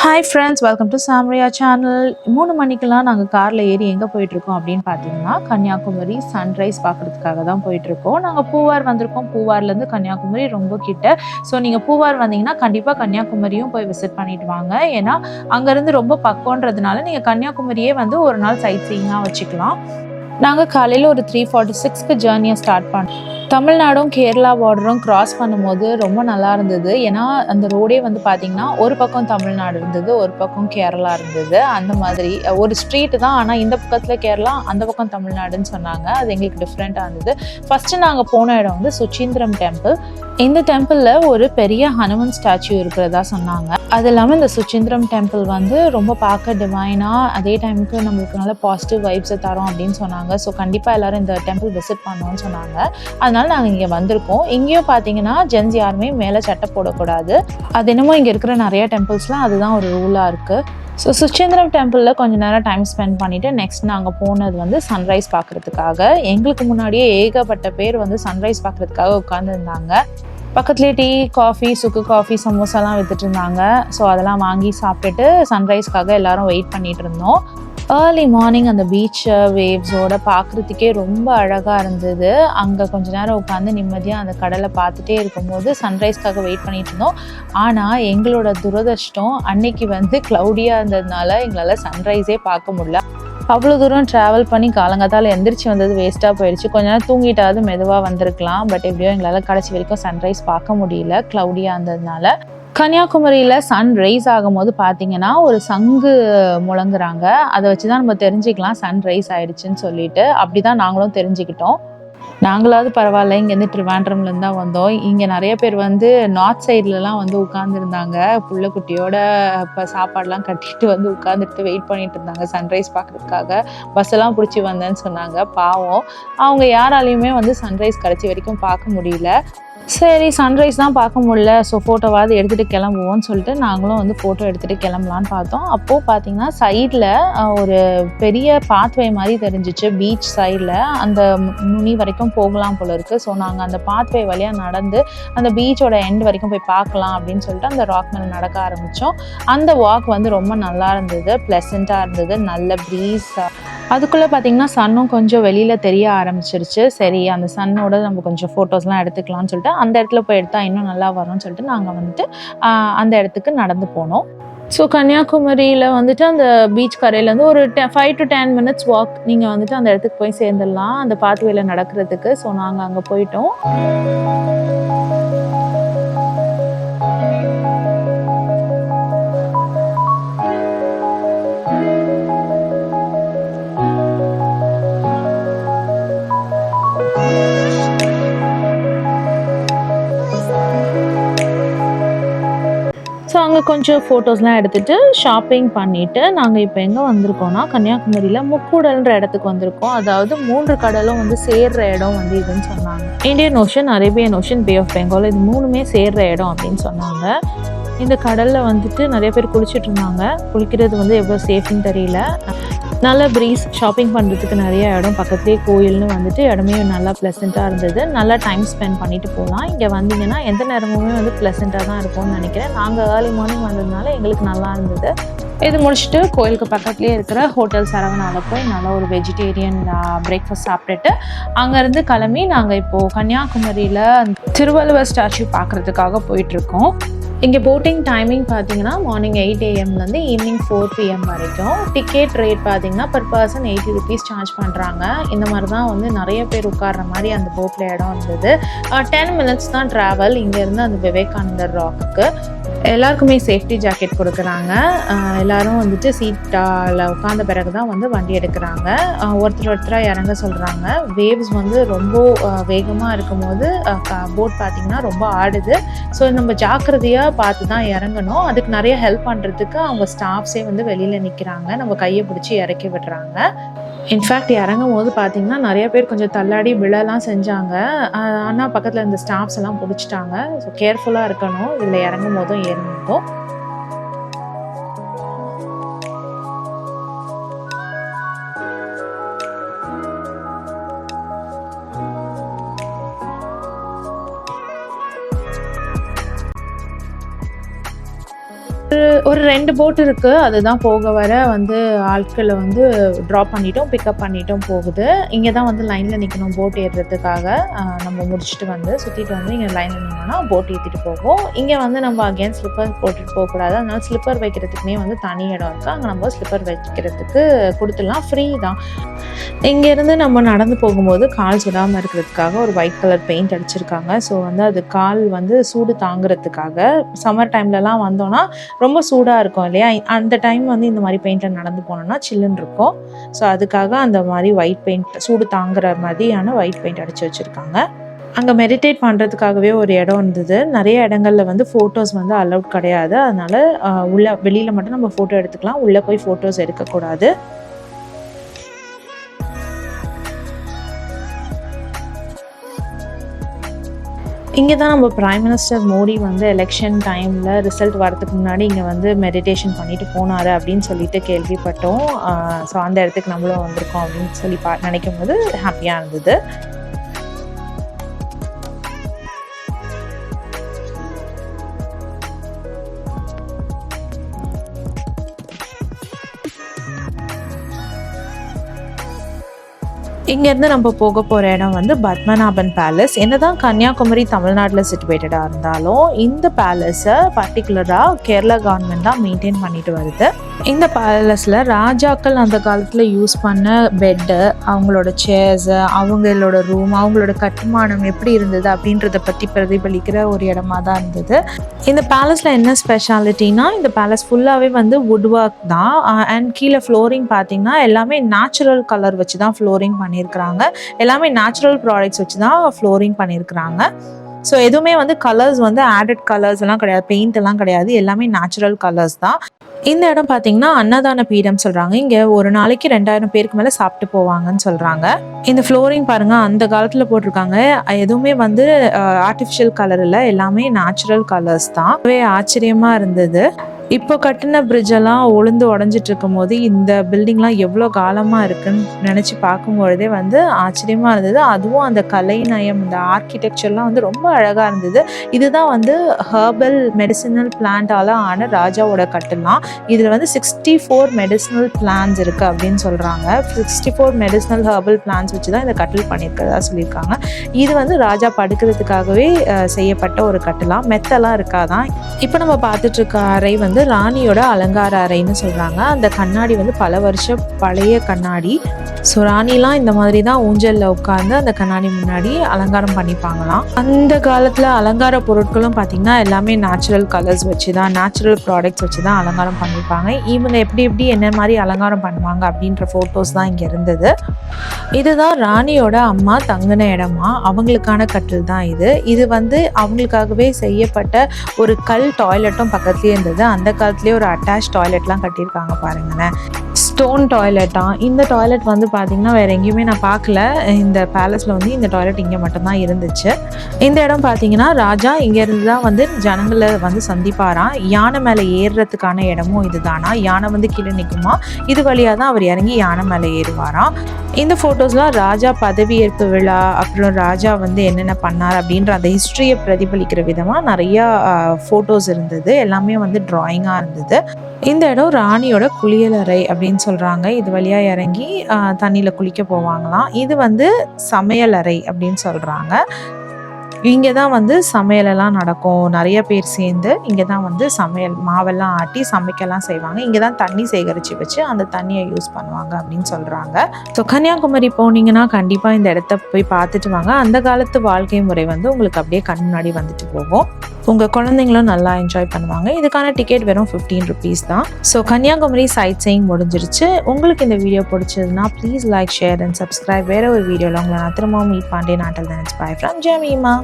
Hi friends, welcome to Samriya channel. 3 மணிக்கெல்லாம் நாங்கள் காரில் ஏறி எங்கே போயிட்டுருக்கோம் அப்படின்னு பார்த்தீங்கன்னா கன்னியாகுமரி சன்ரைஸ் பார்க்குறதுக்காக தான் போயிட்டுருக்கோம். நாங்கள் பூவார் வந்திருக்கோம். பூவார்லேருந்து கன்னியாகுமரி ரொம்ப கிட்ட. ஸோ நீங்கள் பூவார் வந்தீங்கன்னா கண்டிப்பாக கன்னியாகுமரியும் போய் விசிட் பண்ணிட்டு வாங்க. ஏன்னா அங்கேருந்து ரொம்ப பக்கம்ன்றதுனால நீங்கள் கன்னியாகுமரியே வந்து ஒரு நாள் சைட் சீயிங்காக வச்சுக்கலாம். நாங்கள் காலையில் ஒரு 3:46க்கு ஜேர்னியை ஸ்டார்ட் பண்ணோம். தமிழ்நாடும் கேரளா பார்டரும் கிராஸ் பண்ணும்போது ரொம்ப நல்லா இருந்தது. ஏன்னா அந்த ரோடே வந்து பார்த்திங்கன்னா ஒரு பக்கம் தமிழ்நாடு இருந்தது, ஒரு பக்கம் கேரளா இருந்தது. அந்த மாதிரி ஒரு ஸ்ட்ரீட்டு தான், ஆனால் இந்த பக்கத்தில் கேரளா, அந்த பக்கம் தமிழ்நாடுன்னு சொன்னாங்க. அது எங்களுக்கு டிஃப்ரெண்ட்டாக இருந்தது. ஃபஸ்ட்டு நாங்கள் போன இடம் வந்து சுச்சீந்திரம் டெம்பிள். இந்த டெம்பிளில் ஒரு பெரிய ஹனுமன் ஸ்டாச்சு இருக்கிறதா சொன்னாங்க. அது இல்லாமல் இந்த சுச்சீந்திரம் டெம்பிள் வந்து ரொம்ப பார்க்க டிவைனாக, அதே டைமுக்கு நம்மளுக்கு நல்ல பாசிட்டிவ் வைப்ஸை தரோம் அப்படின்னு சொன்னாங்க. ஸோ கண்டிப்பாக எல்லோரும் இந்த டெம்பிள் விசிட் பண்ணோன்னு சொன்னாங்க. அதனால நாங்கள் இங்கே வந்திருக்கோம். இங்கேயும் பார்த்தீங்கன்னா ஜென்ஸ் யாருமே மேலே சட்டை போடக்கூடாது. அது என்னமோ இங்கே இருக்கிற நிறைய டெம்பிள்ஸ்லாம் அதுதான் ஒரு ரூலாக இருக்குது. ஸோ சுச்சீந்திரம் டெம்பிளில் கொஞ்சம் நேரம் டைம் ஸ்பெண்ட் பண்ணிவிட்டு நெக்ஸ்ட் நாங்கள் போனது வந்து சன்ரைஸ் பார்க்குறதுக்காக. எங்களுக்கு முன்னாடியே ஏகப்பட்ட பேர் வந்து சன்ரைஸ் பார்க்குறதுக்காக உட்காந்துருந்தாங்க. பக்கத்துலேயே டீ, காஃபி, சுக்கு காஃபி, சமோசாலாம் விற்றுட்டு இருந்தாங்க. ஸோ அதெல்லாம் வாங்கி சாப்பிட்டுட்டு சன்ரைஸ்க்காக எல்லோரும் வெயிட் பண்ணிகிட்டு இருந்தோம். ஏர்லி மார்னிங் அந்த பீச்சை வேவ்ஸோட பார்க்குறதுக்கே ரொம்ப அழகாக இருந்தது. அங்கே கொஞ்ச நேரம் உட்காந்து நிம்மதியாக அந்த கடலை பார்த்துட்டே இருக்கும்போது சன்ரைஸ்க்காக வெயிட் பண்ணிட்டு இருந்தோம். ஆனால் எங்களோட துரதிர்ஷ்டம் அன்னைக்கு வந்து க்ளவுடியாக இருந்ததுனால எங்களால் சன்ரைஸே பார்க்க முடியல. அவ்வளோ தூரம் ட்ராவல் பண்ணி காலங்காத்தால் எந்திரிச்சு வந்தது வேஸ்ட்டாக போயிடுச்சு. கொஞ்ச நேரம் தூங்கிட்டாவது மெதுவாக வந்திருக்கலாம். பட் எப்படியோ எங்களால் கடைசி வரைக்கும் சன்ரைஸ் பார்க்க முடியல க்ளவுடியாக இருந்ததுனால. கன்னியாகுமரியில் சன் ரைஸ் ஆகும்போது பார்த்தீங்கன்னா ஒரு சங்கு முழங்குறாங்க. அதை வச்சு தான் நம்ம தெரிஞ்சுக்கலாம் சன் ரைஸ் ஆகிடுச்சின்னு சொல்லிட்டு. அப்படி தான் நாங்களும் தெரிஞ்சுக்கிட்டோம். நாங்களாவது பரவாயில்ல, இங்கேருந்து ட்ரிவாண்ட்ரம்லேருந்து தான் வந்தோம். இங்கே நிறைய பேர் வந்து நார்த் சைட்லலாம் வந்து உட்காந்துருந்தாங்க. புள்ள குட்டியோட இப்போ சாப்பாடெலாம் கட்டிட்டு வந்து உட்காந்துட்டு வெயிட் பண்ணிட்டு இருந்தாங்க சன்ரைஸ் பார்க்குறதுக்காக. பஸ்ஸெல்லாம் பிடிச்சி வந்தேன்னு சொன்னாங்க. பாவம், அவங்க யாராலையுமே வந்து சன்ரைஸ் கடைசி வரைக்கும் பார்க்க முடியல. சரி, சன்ரைஸ் தான் பார்க்க முடியல, ஸோ ஃபோட்டோவாவது எடுத்துகிட்டு கிளம்புவோன்னு சொல்லிட்டு நாங்களும் வந்து ஃபோட்டோ எடுத்துகிட்டு கிளம்பலான்னு பார்த்தோம். அப்போது பார்த்திங்கன்னா சைடில் ஒரு பெரிய பாத்வே மாதிரி தெரிஞ்சிச்சு. பீச் சைடில் அந்த நுனி வரைக்கும் போகலாம் போல இருக்குது. ஸோ நாங்கள் அந்த பாத்வே வழியாக நடந்து அந்த பீச்சோட எண்ட் வரைக்கும் போய் பார்க்கலாம் அப்படின்னு சொல்லிட்டு அந்த ராக் மேலே நடக்க ஆரம்பித்தோம். அந்த வாக் வந்து ரொம்ப நல்லா இருந்தது, ப்ளசண்ட்டாக இருந்தது, நல்ல ப்ரீஸ். அதுக்குள்ளே பார்த்திங்கன்னா சன்னும் கொஞ்சம் வெளியில் தெரிய ஆரம்பிச்சிருச்சு. சரி, அந்த சன்னோட நம்ம கொஞ்சம் ஃபோட்டோஸ்லாம் எடுத்துக்கலாம்னு சொல்லிட்டு அந்த இடத்துல போய் எடுத்தால் இன்னும் நல்லா வரும்னு சொல்லிட்டு நாங்கள் வந்துட்டு அந்த இடத்துக்கு நடந்து போனோம். ஸோ கன்னியாகுமரியில் வந்துட்டு அந்த பீச் கரையிலேருந்து ஒரு 5 to 10 minutes வாக் நீங்கள் வந்துட்டு அந்த இடத்துக்கு போய் சேர்ந்துடலாம் அந்த பாத்வேல நடக்கிறதுக்கு. ஸோ நாங்கள் அங்கே போயிட்டோம். ஸோ அங்கே கொஞ்சம் ஃபோட்டோஸ்லாம் எடுத்துகிட்டு ஷாப்பிங் பண்ணிவிட்டு நாங்கள் இப்போ எங்கே வந்திருக்கோம்னா கன்னியாகுமரியில் முக்கூடல்ன்ற இடத்துக்கு வந்திருக்கோம். அதாவது 3 கடலும் வந்து சேர்கிற இடம் வந்து இதுன்னு சொன்னாங்க. Indian Ocean, Arabian Ocean, Bay of Bengal, இது 3மே சேர்கிற இடம் அப்படின்னு சொன்னாங்க. இந்த கடலில் வந்துட்டு நிறைய பேர் குளிச்சுட்டு இருந்தாங்க. குளிக்கிறது வந்து எவ்வளோ சேஃப்னு தெரியல. நல்ல ப்ரீஸ், ஷாப்பிங் பண்ணுறதுக்கு நிறைய இடம், பக்கத்துலேயே கோயில்னு வந்துட்டு இடமே நல்லா ப்ளசண்ட்டாக இருந்தது. நல்லா டைம் ஸ்பெண்ட் பண்ணிட்டு போகலாம். இங்கே வந்தீங்கன்னா எந்த நேரமுமே வந்து ப்ளசண்ட்டாக தான் இருக்கும்னு நினைக்கிறேன். நாங்கள் ஏர்லி மார்னிங் வந்ததுனால எங்களுக்கு நல்லா இருந்தது. இது முடிச்சுட்டு கோயிலுக்கு பக்கத்துலேயே இருக்கிற ஹோட்டல் சரவணாவில் போய் நல்லா ஒரு வெஜிடேரியன் பிரேக்ஃபாஸ்ட் சாப்பிட்டுட்டு அங்கேருந்து கிளம்பி நாங்கள் இப்போது கன்னியாகுமரியில் திருவள்ளுவர் ஸ்டாச்சு பார்க்குறதுக்காக போயிட்டுருக்கோம். இங்கே போட்டிங் டைமிங் பார்த்தீங்கன்னா மார்னிங் 8 AM ஈவினிங் 4 PM வரைக்கும். டிக்கெட் ரேட் பார்த்தீங்கன்னா per person 80 rupees சார்ஜ் பண்ணுறாங்க. இந்த மாதிரி தான் வந்து நிறைய பேர் உட்கார்ற மாதிரி அந்த போட்டில் இடம் இருந்தது. 10 minutes தான் ட்ராவல் இங்கேருந்து அந்த விவேகானந்தர் ராக்குக்கு. எல்லாருக்குமே சேஃப்டி ஜாக்கெட் கொடுக்குறாங்க. எல்லோரும் வந்துட்டு சீட்டில் உட்காந்த பிறகு தான் வந்து வண்டி எடுக்கிறாங்க. ஒருத்தராக இறங்க சொல்கிறாங்க. வேவ்ஸ் வந்து ரொம்ப வேகமாக இருக்கும்போது போட் பார்த்திங்கன்னா ரொம்ப ஆடுது. ஸோ நம்ம ஜாக்கிரதையாக பார்த்து தான் இறங்கணும். அதுக்கு நிறைய ஹெல்ப் பண்ணுறதுக்கு அவங்க ஸ்டாஃப்ஸே வந்து வெளியில் நிற்கிறாங்க. நம்ம கையை பிடிச்சி இறக்கி விடுறாங்க. இன்ஃபேக்ட் இறங்கும் போது பார்த்திங்கன்னா நிறைய பேர் கொஞ்சம் தள்ளாடி விழலாம் செஞ்சாங்க. ஆனால் பக்கத்தில் இந்த ஸ்டாஃப்ஸ் எல்லாம் பிடிச்சிட்டாங்க. ஸோ கேர்ஃபுல்லாக இருக்கணும் இதில் இறங்கும் போதும் ஏறும் போதும். ஒரு 2 போட் இருக்குது. அதுதான் போக வர வந்து ஆட்களை வந்து ட்ராப் பண்ணிட்டோம், பிக்கப் பண்ணிட்டோம் போகுது. இங்கே தான் வந்து லைனில் நிற்கணும் போட் ஏறுறதுக்காக. நம்ம முடிச்சுட்டு வந்து சுற்றிட்டு வந்து இங்கே லைனில் நின்னோன்னா போட் ஏற்றிட்டு போகும். இங்கே வந்து நம்ம அகேன் ஸ்லிப்பர் போட்டுட்டு போகக்கூடாது. அதனால ஸ்லிப்பர் வைக்கிறதுக்குமே வந்து தனி இடம் இருக்குது. அங்கே நம்ம ஸ்லிப்பர் வைக்கிறதுக்கு கொடுத்துடலாம், ஃப்ரீ தான். இங்கேருந்து நம்ம நடந்து போகும்போது கால் சுடாமல் இருக்கிறதுக்காக ஒரு ஒயிட் கலர் பெயிண்ட் அடிச்சிருக்காங்க. ஸோ வந்து அது கால் வந்து சூடு தாங்கிறதுக்காக. சம்மர் டைம்லலாம் வந்தோன்னா ரொம்ப சூடாக இருக்கும் இல்லையா, அந்த டைம் வந்து இந்த மாதிரி பெயிண்டில் நடந்து போனோம்னா சில்லுன்னு இருக்கும். ஸோ அதுக்காக அந்த மாதிரி ஒயிட் பெயிண்ட், சூடு தாங்குற மாதிரியான ஒயிட் பெயிண்ட் அடித்து வச்சுருக்காங்க. அங்கே மெடிடேட் பண்ணுறதுக்காகவே ஒரு இடம் இருந்தது. நிறைய இடங்களில் வந்து ஃபோட்டோஸ் வந்து அலௌட் கிடையாது. அதனால் வெளியில் மட்டும் நம்ம ஃபோட்டோ எடுத்துக்கலாம், உள்ளே போய் ஃபோட்டோஸ் எடுக்கக்கூடாது. இங்கே தான் நம்ம பிரைம் மினிஸ்டர் மோடி வந்து எலெக்ஷன் டைமில் ரிசல்ட் வரதுக்கு முன்னாடி இங்கே வந்து மெடிடேஷன் பண்ணிட்டு போனார் அப்படின்னு சொல்லிட்டு கேள்விப்பட்டோம். ஸோ அந்த இடத்துக்கு நம்மளும் வந்திருக்கோம் அப்படின்னு சொல்லி நினைக்கும் போது ஹாப்பியாக இருந்தது. இங்கேருந்து நம்ம போக போகிற இடம் வந்து பத்மநாபன் பேலஸ். என்னதான் கன்னியாகுமரி தமிழ்நாட்டில் சிச்சுவேட்டடாக இருந்தாலும் இந்த பேலஸை பர்டிகுலராக கேரளா கவர்மெண்ட் தான் மெயின்டைன் பண்ணிட்டு வருது. இந்த பேலஸில் ராஜாக்கள் அந்த காலத்தில் யூஸ் பண்ண பெட்டு, அவங்களோட சேர்ஸு, அவங்களோட ரூம், அவங்களோட கட்டுமானம் எப்படி இருந்தது அப்படின்றத பற்றி பிரதிபலிக்கிற ஒரு இடமா தான் இருந்தது. இந்த பேலஸில் என்ன ஸ்பெஷாலிட்டினா, இந்த பேலஸ் ஃபுல்லாகவே வந்து வுட் ஒர்க் தான். அண்ட் கீழே ஃப்ளோரிங் பார்த்திங்கன்னா எல்லாமே நேச்சுரல் கலர் வச்சு தான் ஃப்ளோரிங் பண்ணியிருக்கிறாங்க. எல்லாமே நேச்சுரல் ப்ராடக்ட்ஸ் வச்சு தான் ஃப்ளோரிங் பண்ணியிருக்கிறாங்க. ஸோ எதுவுமே வந்து கலர்ஸ் வந்து ஆடட் கலர்ஸ் எல்லாம் கிடையாது, பெயிண்ட் எல்லாம் கிடையாது, எல்லாமே நேச்சுரல் கலர்ஸ் தான். இந்த இடம் பார்த்தீங்கன்னா அன்னதான பீடம் சொல்கிறாங்க. இங்கே ஒரு நாளைக்கு 2000 பேருக்கு மேலே சாப்பிட்டு போவாங்கன்னு சொல்கிறாங்க. இந்த ஃப்ளோரிங் பாருங்கள், அந்த காலத்தில் போட்டிருக்காங்க. எதுவுமே வந்து ஆர்டிஃபிஷியல் கலர் இல்லை, எல்லாமே நேச்சுரல் கலர்ஸ் தான். ஆச்சரியமாக இருந்தது. இப்போ கட்டின பிரிட்ஜெல்லாம் உளுந்து உடஞ்சிட்டு இருக்கும் போது இந்த பில்டிங்லாம் எவ்வளோ காலமாக இருக்குன்னு நினச்சி பார்க்கும்பொழுதே வந்து ஆச்சரியமாக இருந்தது. அதுவும் அந்த கலை நயம், இந்த ஆர்கிடெக்சர்லாம் வந்து ரொம்ப அழகாக இருந்தது. இதுதான் வந்து ஹெர்பல் மெடிசினல் பிளான்ட்டால் ஆன ராஜாவோட கட்டலாம். இதில் வந்து 64 மெடிசினல் பிளான்ஸ் இருக்குது அப்படின்னு சொல்கிறாங்க. 64 மெடிசினல் ஹெர்பல் பிளான்ஸ் வச்சு தான் இந்த கட்டில் பண்ணியிருக்கிறதா சொல்லியிருக்காங்க. இது வந்து ராஜா படுக்கிறதுக்காகவே செய்யப்பட்ட ஒரு கட்டலாம், மெத்தெல்லாம் இருக்காதான். இப்போ நம்ம பார்த்துட்டு இருக்க அறை வந்து ராணியோட அலங்கார அறைன்னு சொல்கிறாங்க. அந்த கண்ணாடி வந்து பல வருஷம் பழைய கண்ணாடி. ஸோ ராணிலாம் இந்த மாதிரி தான் ஊஞ்சலில் உட்காந்து அந்த கண்ணாடி முன்னாடி அலங்காரம் பண்ணிப்பாங்களாம். அந்த காலத்தில் அலங்கார பொருட்களும் பார்த்திங்கன்னா எல்லாமே நேச்சுரல் கலர்ஸ் வச்சு தான், நேச்சுரல் ப்ராடக்ட்ஸ் வச்சு தான் அலங்காரம் பண்ணியிருப்பாங்க. இவங்க எப்படி என்ன மாதிரி அலங்காரம் பண்ணுவாங்க அப்படின்ற ஃபோட்டோஸ் தான் இங்கே இருந்தது. இதுதான் ராணியோட அம்மா தங்கின இடமா, அவங்களுக்கான கட்டில் தான் இது. இது வந்து அவங்களுக்காகவே செய்யப்பட்ட ஒரு கல் டாய்லெட்டும் பக்கத்துலேயே இருந்தது. அந்த காலத்துலேயே ஒரு அட்டாச் டாய்லெட்லாம் கட்டியிருக்காங்க பாருங்களேன். ஸ்டோன் டாய்லெட்டாக. இந்த டாய்லெட் வந்து பார்த்திங்கன்னா வேறு எங்கேயுமே நான் பார்க்கல. இந்த பேலஸில் வந்து இந்த டாய்லெட் இங்கே மட்டும்தான் இருந்துச்சு. இந்த இடம் பார்த்திங்கன்னா ராஜா இங்கேருந்து தான் வந்து ஜனங்களை வந்து சந்திப்பாராம். யானை மேலே ஏறுறதுக்கான இடமும் இது தானா. யானை வந்து கீழே நிற்குமா, இது வழியாக தான் அவர் இறங்கி யானை மேலே ஏறுவாராம். இந்த ஃபோட்டோஸ்லாம் ராஜா பதவியேற்பு விழா, அப்புறம் ராஜா வந்து என்னென்ன பண்ணார் அப்படின்ற அந்த ஹிஸ்ட்ரியை பிரதிபலிக்கிற விதமாக நிறையா ஃபோட்டோஸ் இருந்தது. எல்லாமே வந்து ட்ராயிங்காக இருந்தது. இந்த இடம் ராணியோட குளியலறை அப்படின்னு சொல்கிறாங்க. இது வழியாக இறங்கி தண்ணியில் குளிக்க போவாங்களாம். இது வந்து சமையலறை அப்படின்னு சொல்கிறாங்க. இங்கே தான் வந்து சமையலெல்லாம் நடக்கும். நிறைய பேர் சேர்ந்து இங்கே தான் வந்து சமையல் மாவெல்லாம் ஆட்டி சமைக்கலாம் செய்வாங்க. இங்கே தான் தண்ணி சேகரித்து வச்சு அந்த தண்ணியை யூஸ் பண்ணுவாங்க அப்படின்னு சொல்கிறாங்க. ஸோ கன்னியாகுமரி போனீங்கன்னா கண்டிப்பாக இந்த இடத்த போய் பார்த்துட்டு வாங்க. அந்த காலத்து வாழ்க்கை முறை வந்து உங்களுக்கு அப்படியே கண் முன்னாடி வந்துட்டு போகும். உங்கள் குழந்தைங்களும் நல்லா என்ஜாய் பண்ணுவாங்க. இதுக்கான டிக்கெட் வெறும் 15 rupees தான். ஸோ கன்னியாகுமரி சைட் சீயிங் முடிஞ்சிருச்சு. உங்களுக்கு இந்த வீடியோ பிடிச்சதுன்னா please like, share and subscribe. வேறு ஒரு வீடியோவில் உங்களை நான் திரும்பவும் மீட் பண்ணேன். நாட்டில் தான். By from Jemima.